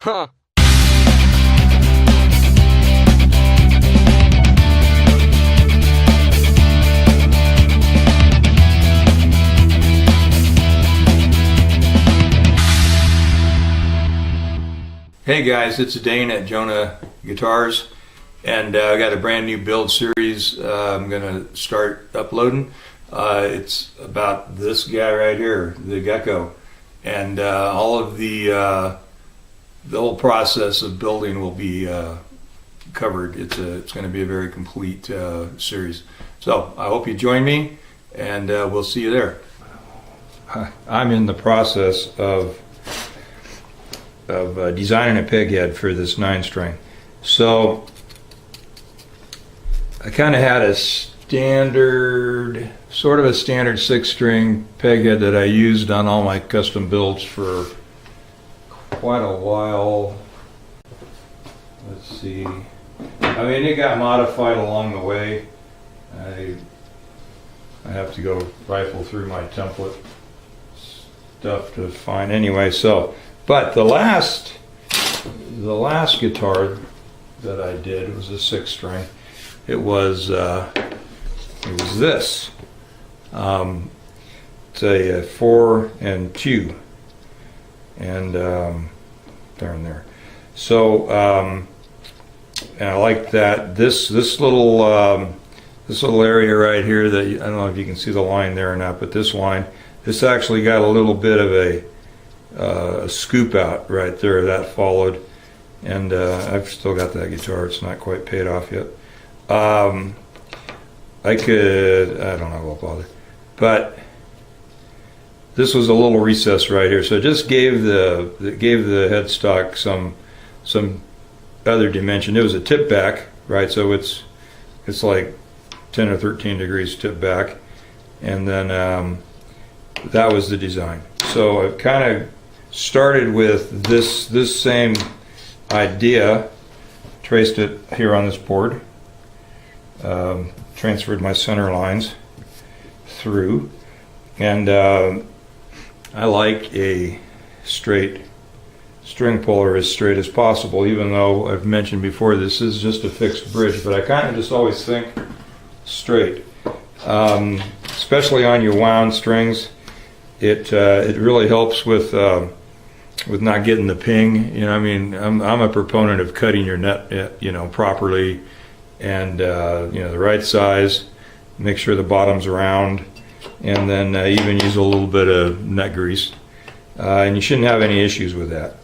Huh. Hey guys, it's Dane at Jonah Guitars, and I got a brand new build series I'm going to start uploading. It's about this guy right here, the GECKO, and all of the whole process of building will be covered. It's going to be a very complete series. So I hope you join me, and we'll see you there. I'm in the process of designing a peghead for this 9-string. So I kind of had a standard, sort of a standard 6-string peghead that I used on all my custom builds for quite a while. Let's see. I mean, it got modified along the way. I have to go rifle through my template stuff to find anyway. But the last guitar that I did was a 6-string. It was this. It's a 4 and 2, and there and there. So and I like that. This little area right here, that I don't know if you can see the line there or not, but this line, this actually got a little bit of a scoop out right there that followed, and I've still got that guitar. It's not quite paid off yet. I don't know, I'll bother, but this was a little recess right here, so it just gave the headstock some other dimension. It was a tip back, right? So it's like 10 or 13 degrees tip back, and then that was the design. So it kind of started with this same idea, traced it here on this board, transferred my center lines through, and I like a straight string puller, as straight as possible, even though I've mentioned before this is just a fixed bridge, but I kind of just always think straight, especially on your wound strings. It really helps with not getting the ping. You know, I mean, I'm a proponent of cutting your net, properly, and the right size. Make sure the bottom's round, and then even use a little bit of net grease, and you shouldn't have any issues with that.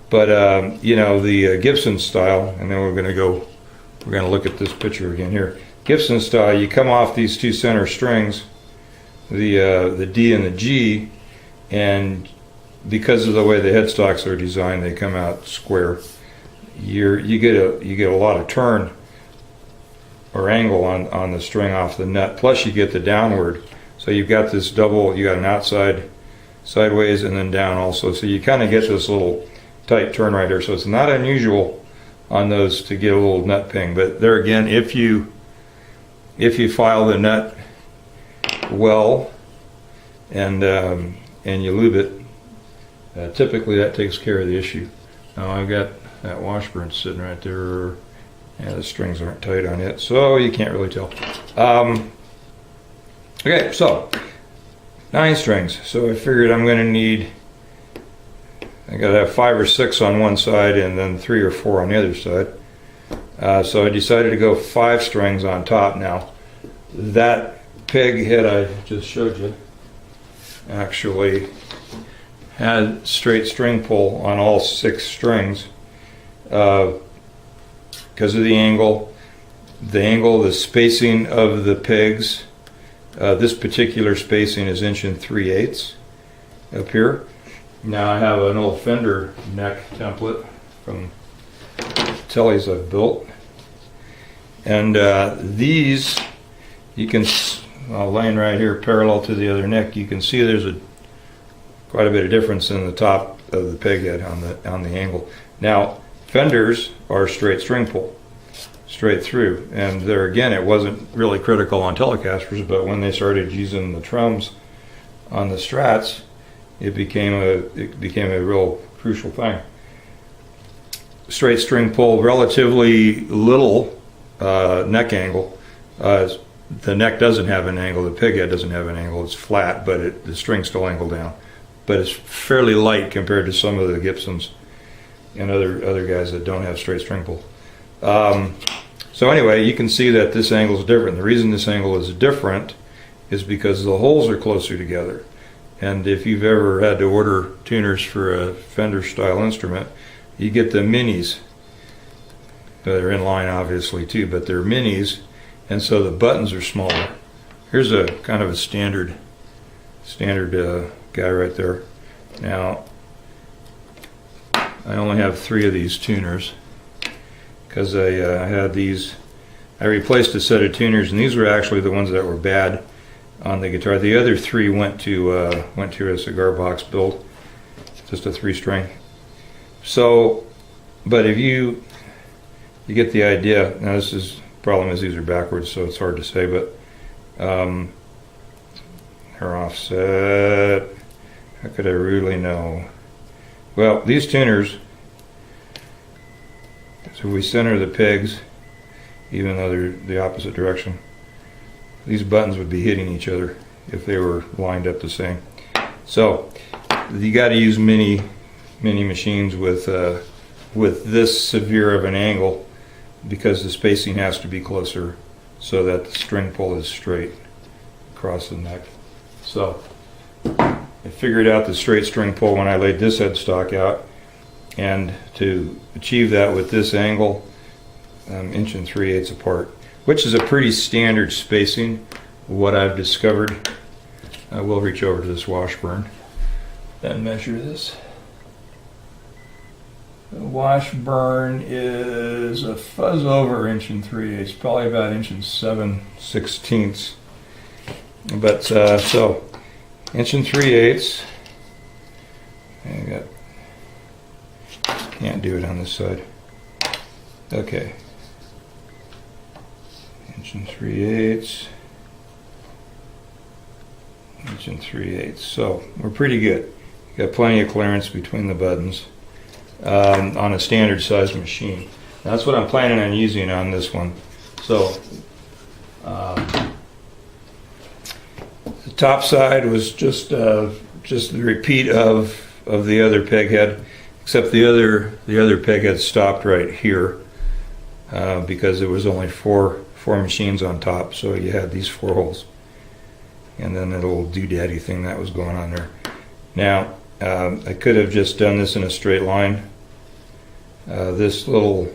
But the Gibson style, and then we're going to look at this picture again here. Gibson style, you come off these two center strings, the D and the G, and because of the way the headstocks are designed, they come out square. You get a lot of turn or angle on the string off the nut. Plus, you get the downward. So you've got this double. You got an outside, sideways, and then down also. So you kind of get this little tight turn right here. So it's not unusual on those to get a little nut ping. But there again, if you file the nut well and you lube it, typically that takes care of the issue. Now I've got that washburn sitting right there. Yeah, the strings aren't tight on it, so you can't really tell. Okay, so 9 strings. So I figured I'm going to need, I got to have 5 or 6 on one side and then 3 or 4 on the other side. So I decided to go 5 strings on top. Now that peg head I just showed you actually had straight string pull on all 6 strings because of the angle, the spacing of the pegs. This particular spacing is 1 3/8 up here. Now I have an old Fender neck template from Tellys I've built, and these you can, laying right here parallel to the other neck, you can see there's quite a bit of difference in the top of the peg head on the angle. Now Fenders are straight string pull, straight through, and there again it wasn't really critical on Telecasters, but when they started using the trums on the Strats, it became a real crucial thing. straight string pull, relatively little neck angle. The neck doesn't have an angle, the peg head doesn't have an angle, it's flat, but the string's still angled down. But it's fairly light compared to some of the Gibsons and other guys that don't have straight string pull. So anyway, you can see that this angle is different. The reason this angle is different is because the holes are closer together. And if you've ever had to order tuners for a Fender style instrument, you get the minis. They're in line obviously too, but they're minis, and so the buttons are smaller. Here's a kind of a standard guy right there. Now, I only have 3 of these tuners because I had these. I replaced a set of tuners, and these were actually the ones that were bad on the guitar. The other 3 went to a cigar box build, just a 3-string. So, but if you get the idea. Now this is problem is these are backwards, so it's hard to say, but her offset. How could I really know? Well, these tuners. So we center the pegs, even though they're the opposite direction. These buttons would be hitting each other if they were lined up the same. So you got to use mini machines with this severe of an angle, because the spacing has to be closer so that the string pull is straight across the neck. So I figured out the straight string pull when I laid this headstock out, and to achieve that with this angle, 1 3/8 apart, which is a pretty standard spacing. What I've discovered, I will reach over to this Washburn and measure this. The Washburn is a fuzz over 1 3/8, probably about 1 7/16. But so 1 3/8. Can't do it on this side. Okay. 1 3/8. 1 3/8. So we're pretty good. Got plenty of clearance between the buttons on a standard size machine. That's what I'm planning on using on this one. So the top side was just the repeat of the other peg head, except the other peg head stopped right here because there was only four machines on top, so you had these 4 holes, and then that little doodaddy thing that was going on there. Now I could have just done this in a straight line. This little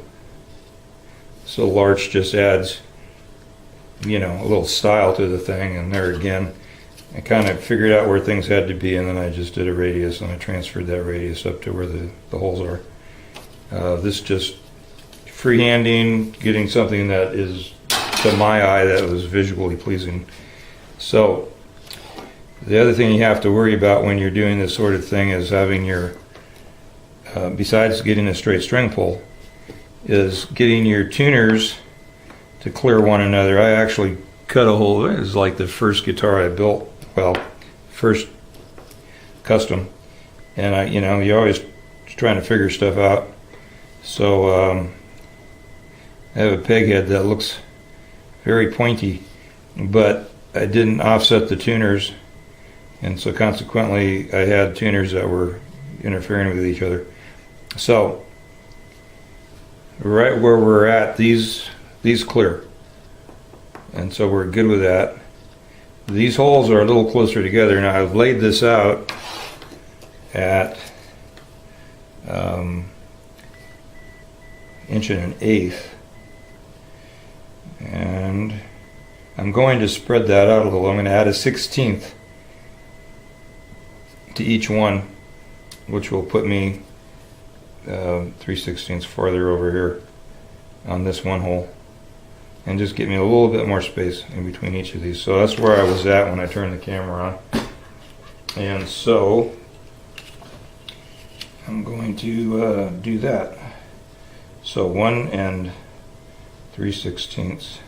arch just adds, a little style to the thing, and there again, I kind of figured out where things had to be, and then I just did a radius, and I transferred that radius up to where the holes are. This just freehanding, getting something that is, to my eye, that was visually pleasing. So the other thing you have to worry about when you're doing this sort of thing is having your, besides getting a straight string pull, is getting your tuners to clear one another. I actually cut a hole. It was like the first guitar I built, well, first custom, and you're always trying to figure stuff out. So I have a peg head that looks very pointy, but I didn't offset the tuners, and so consequently I had tuners that were interfering with each other. So right where we're at, these clear, and so we're good with that. These holes are a little closer together. Now I've laid this out at 1 1/8, and I'm going to spread that out a little. I'm going to add a 1/16 to each one, which will put me 3/16 farther over here on this one hole, and just get me a little bit more space in between each of these. So that's where I was at when I turned the camera on, and so I'm going to do that. So 1 3/16.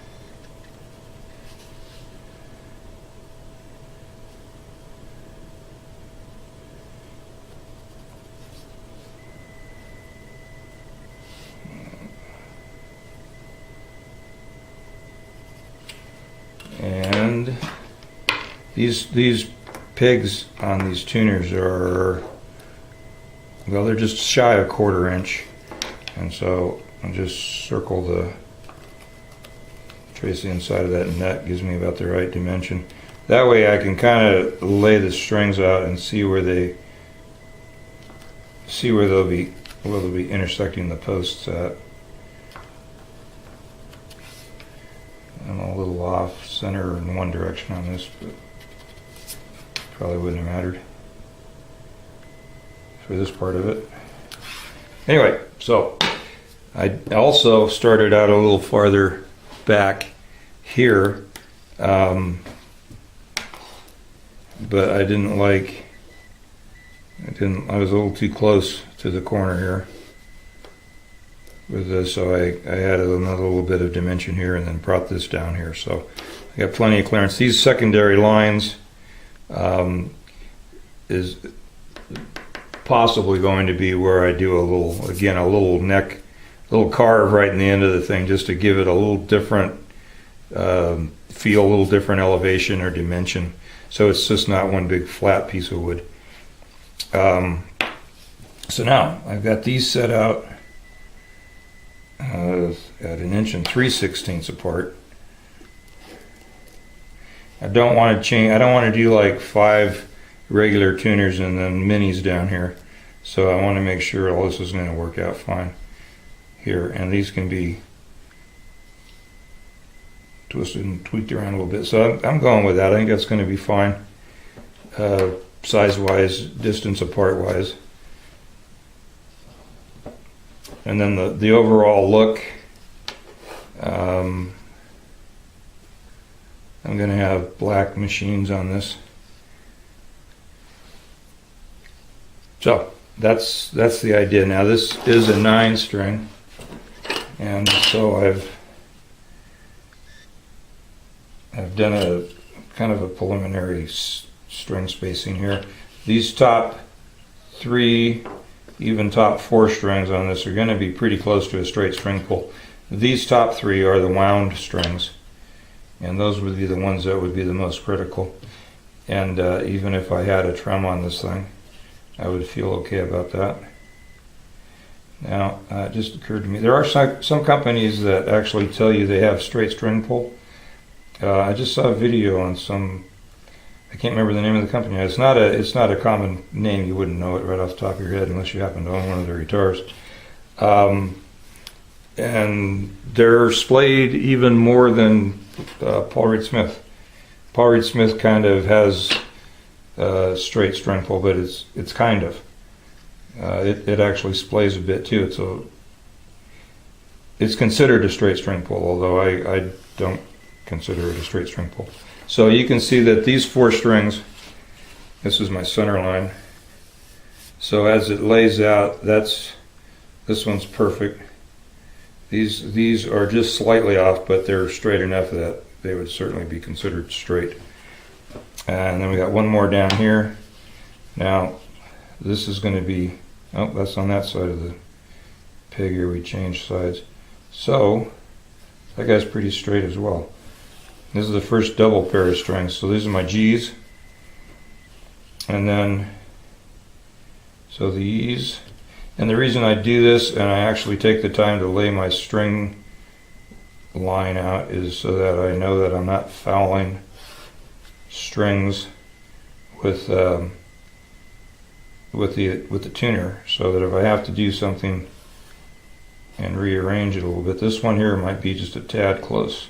These pegs on these tuners are, well, they're just shy of 1/4 inch, and so I'll just circle trace the inside of that net. Gives me about the right dimension. That way I can kind of lay the strings out and see where they'll be intersecting the posts at. I'm a little off center in one direction on this, but probably wouldn't have mattered for this part of it. Anyway, so I also started out a little farther back here, but I was a little too close to the corner here with this, so I added another little bit of dimension here and then brought this down here. So I got plenty of clearance. These secondary lines is possibly going to be where I do a little neck, little carve right in the end of the thing, just to give it a little different feel, a little different elevation or dimension, so it's just not one big flat piece of wood. So now I've got these set out at 1 3/16 apart. I don't want to change. I don't want to do like 5 regular tuners and then minis down here. So I want to make sure all this is going to work out fine here, and these can be twisted and tweaked around a little bit. So I'm going with that. I think that's going to be fine, size-wise, distance apart-wise. And then the overall look, I'm going to have black machines on this. So that's the idea. Now this is a 9-string, and so I've done a kind of a preliminary string spacing here. These top 3, even top 4 strings on this are going to be pretty close to a straight string pull. These top 3 are the wound strings, and those would be the ones that would be the most critical. And even if I had a trem on this thing, I would feel okay about that. Now, it just occurred to me, there are some companies that actually tell you they have straight string pull. I just saw a video on some, I can't remember the name of the company. It's not a common name. You wouldn't know it right off the top of your head unless you happen to own one of their guitars. And they're splayed even more than Paul Reed Smith. Paul Reed Smith kind of has straight string pull, but it's kind of. It actually splays a bit too. It's considered a straight string pull, although I don't consider it a straight string pull. So you can see that these 4 strings, this is my center line. So as it lays out, this one's perfect. These are just slightly off, but they're straight enough that they would certainly be considered straight. And then we got one more down here. Now this is going to be, oh, that's on that side of the peg here. We changed sides. So that guy's pretty straight as well. This is the first double pair of strings. So these are my G's. And then, so these, and the reason I do this and I actually take the time to lay my string line out is so that I know that I'm not fouling strings with the tuner, so that if I have to do something and rearrange it a little bit, this one here might be just a tad close.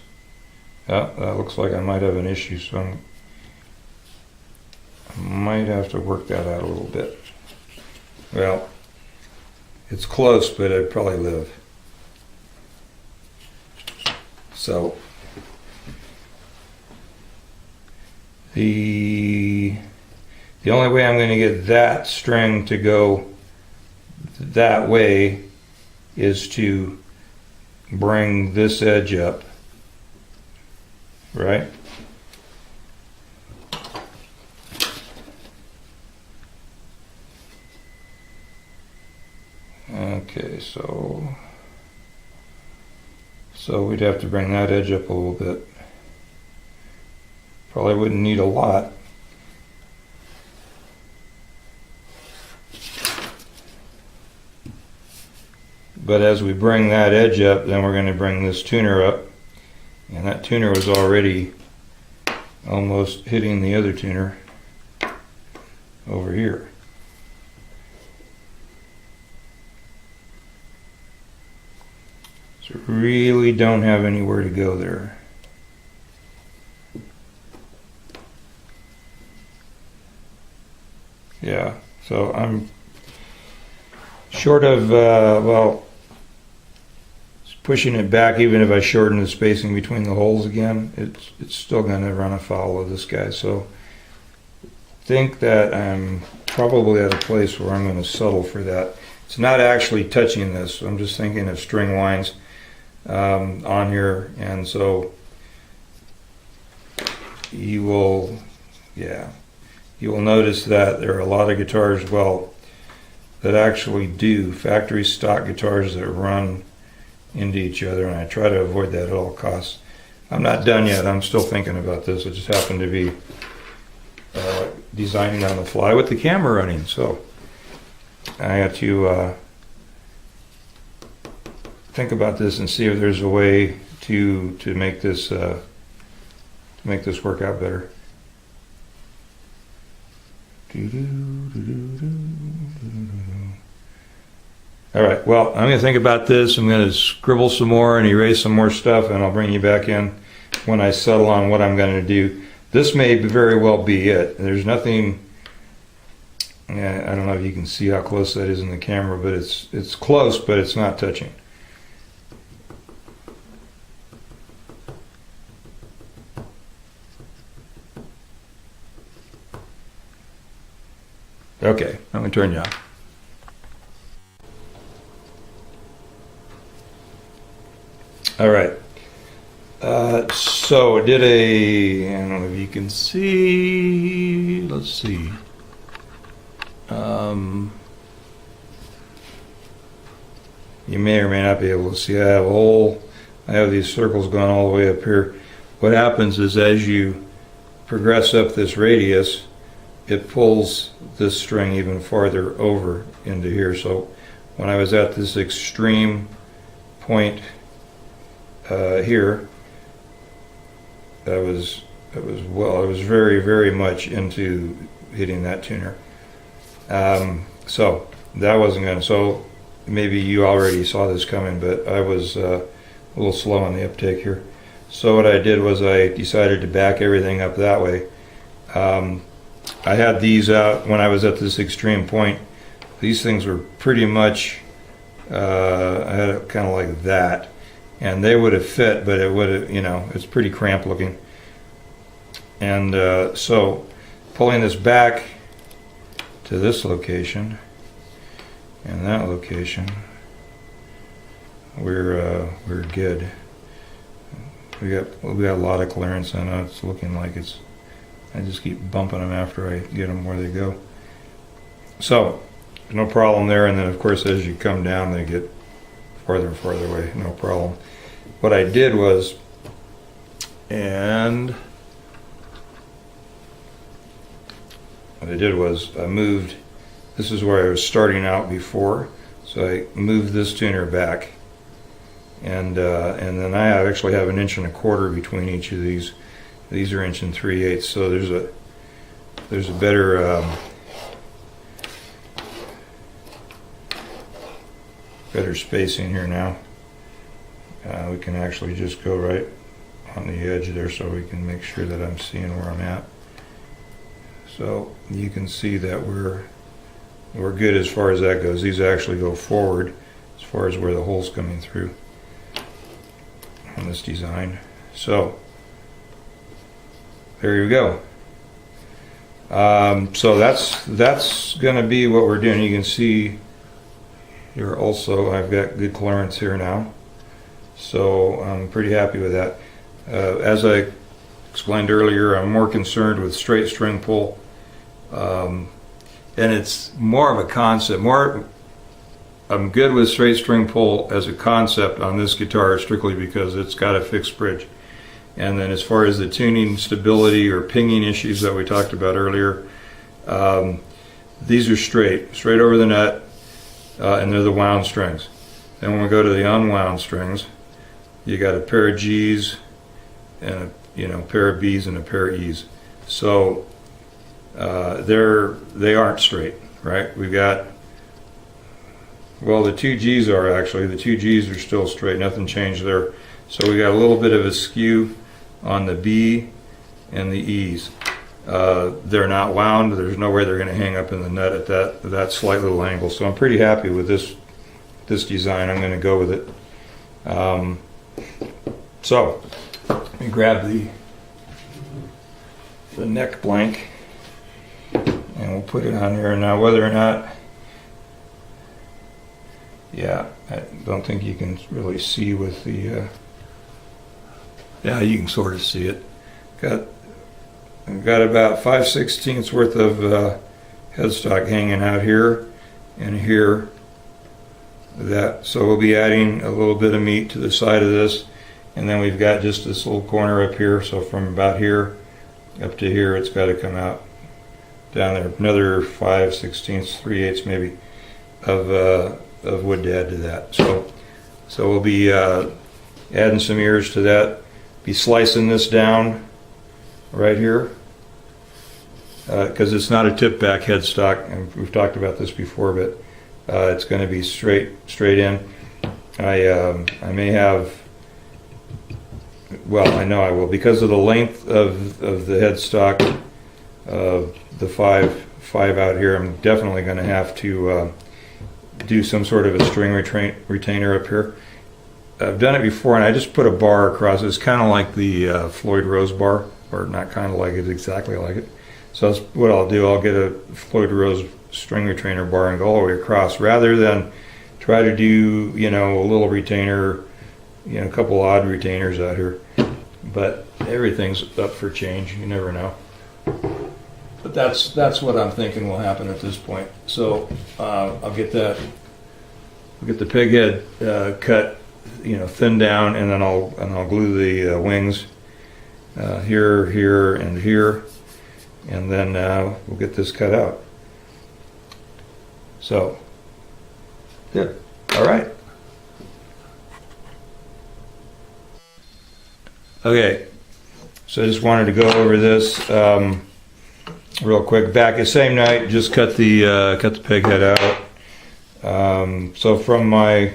Yeah, that looks like I might have an issue, so I might have to work that out a little bit. Well, it's close, but I'd probably live. So the only way I'm going to get that string to go that way is to bring this edge up, right? Okay, so we'd have to bring that edge up a little bit. Probably wouldn't need a lot, But as we bring that edge up, then we're going to bring this tuner up. And that tuner was already almost hitting the other tuner over here. So really don't have anywhere to go there. Yeah, so I'm short of, well, pushing it back. Even if I shorten the spacing between the holes again, it's still going to run afoul of this guy. So I think that I'm probably at a place where I'm going to settle for that. It's not actually touching this. I'm just thinking of string lines on here, and so you will, yeah, you will notice that there are a lot of guitars, well, that actually do factory stock guitars that run into each other, and I try to avoid that at all costs. I'm not done yet. I'm still thinking about this. I just happen to be designing on the fly with the camera running, so I have to think about this and see if there's a way to make this work out better. All right, well, I'm going to think about this. I'm going to scribble some more and erase some more stuff, and I'll bring you back in when I settle on what I'm going to do. This may very well be it. There's nothing, I don't know if you can see how close that is in the camera, but it's close, but it's not touching. Okay, I'm going to turn you off. All right, so I did I don't know if you can see, let's see. You may or may not be able to see. I have these circles going all the way up here. What happens is as you progress up this radius, it pulls this string even farther over into here. So when I was at this extreme point here, I was very, very much into hitting that tuner. So that wasn't going to, so maybe you already saw this coming, but I was a little slow on the uptake here. So what I did was I decided to back everything up that way. I had these out when I was at this extreme point. These things were pretty much, I had it kind of like that, and they would have fit, but it would have, you know, it's pretty cramped looking. And so pulling this back to this location and that location, we're good. We got a lot of clearance on it. It's looking like it's, I just keep bumping them after I get them where they go. So no problem there. And then of course as you come down they get farther and farther away, no problem. What I did was, I moved, this is where I was starting out before, so I moved this tuner back, and then I actually have 1.25 inches between each of these. These are 1 3/8, so there's a better better spacing here now. We can actually just go right on the edge there, so we can make sure that I'm seeing where I'm at. So you can see that we're good as far as that goes. These actually go forward as far as where the hole's coming through on this design. So there you go. So that's going to be what we're doing. You can see here also I've got good clearance here now, so I'm pretty happy with that. As I explained earlier, I'm more concerned with straight string pull, and it's more of a concept. I'm good with straight string pull as a concept on this guitar strictly because it's got a fixed bridge. And then as far as the tuning stability or pinging issues that we talked about earlier, these are straight over the nut, and they're the wound strings. Then when we go to the unwound strings, you got a pair of G's and a pair of B's and a pair of E's. So they aren't straight, right? We've got, well, the two G's are actually, the two G's are still straight, nothing changed there. So we got a little bit of a skew on the B and the E's. They're not wound, there's no way they're going to hang up in the nut at that slight little angle. So I'm pretty happy with this design. I'm going to go with it. So let me grab the neck blank and we'll put it on here. Now whether or not, yeah, I don't think you can really see with the, yeah, you can sort of see it. I've got about 5/16 worth of headstock hanging out here and here. So we'll be adding a little bit of meat to the side of this, and then we've got just this little corner up here. So from about here up to here, it's got to come out down there. Another 5/16, 3/8 maybe of wood to add to that. So we'll be adding some ears to that. Be slicing this down right here because it's not a tip back headstock, and we've talked about this before, but it's going to be straight in. I may have, well, I know I will, because of the length of the headstock, the five out here. I'm definitely going to have to do some sort of a string retainer up here. I've done it before, and I just put a bar across. It's kind of like the Floyd Rose bar, or not kind of like it, exactly like it. So that's what I'll do. I'll get a Floyd Rose string retainer bar and go all the way across, rather than try to do, a little retainer, a couple odd retainers out here. But everything's up for change. You never know. But that's what I'm thinking will happen at this point. So I'll get the peghead cut, thin down, and then I'll glue the wings here, and here, and then we'll get this cut out. So, good. All right. Okay. So I just wanted to go over this real quick. Back the same night, just cut the peg head out. So from my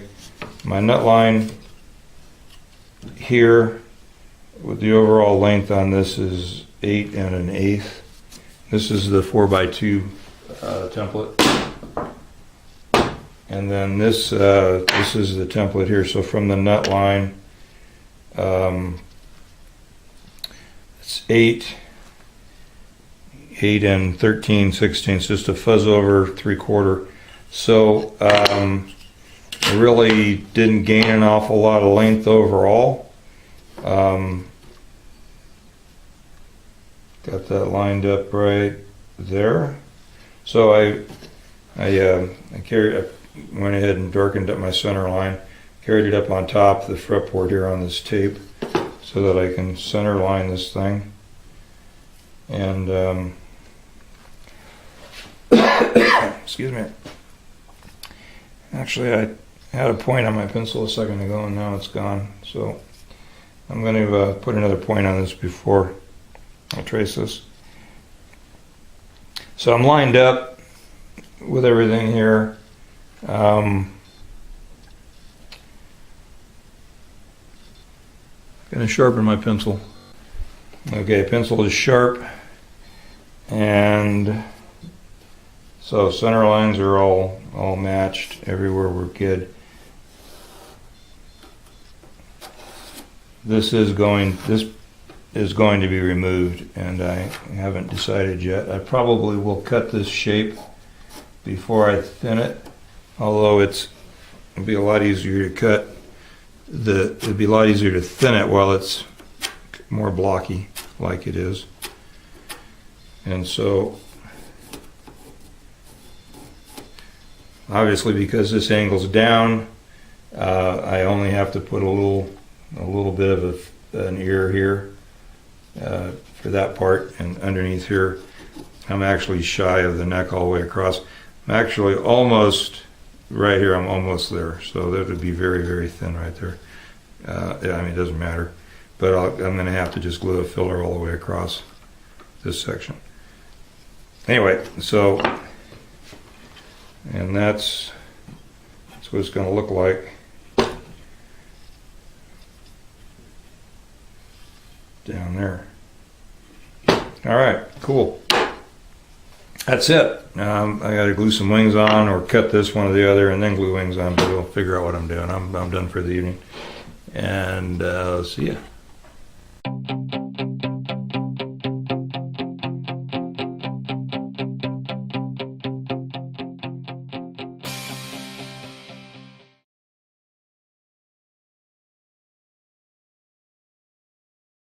nut line here, with the overall length on this is 8 1/8. This is the 4x2 template, and then this is the template here. So from the nut line, it's 8 13/16, just a fuzz over 3/4. So I really didn't gain an awful lot of length overall. Got that lined up right there. So I went ahead and darkened up my center line, carried it up on top of the fretboard here on this tape, so that I can center line this thing. And excuse me. Actually, I had a point on my pencil a second ago, and now it's gone. So I'm going to put another point on this before I trace this. So I'm lined up with everything here. Going to sharpen my pencil. Okay, pencil is sharp, and so center lines are all matched everywhere. We're good. This is going to be removed, and I haven't decided yet. I probably will cut this shape before I thin it, although it'll be a lot easier to cut. It'd be a lot easier to thin it while it's more blocky like it is. And so obviously, because this angle's down, I only have to put a little bit of an ear here for that part, and underneath here I'm actually shy of the neck all the way across. I'm actually almost right here, I'm almost there. So that would be very, very thin right there. Yeah, I mean, it doesn't matter. But I'm going to have to just glue a filler all the way across this section. Anyway, so, and that's what it's going to look like. Down there. All right, cool. That's it. I got to glue some wings on, or cut this one or the other, and then glue wings on. But we'll figure out what I'm doing. I'm done for the evening, and see ya.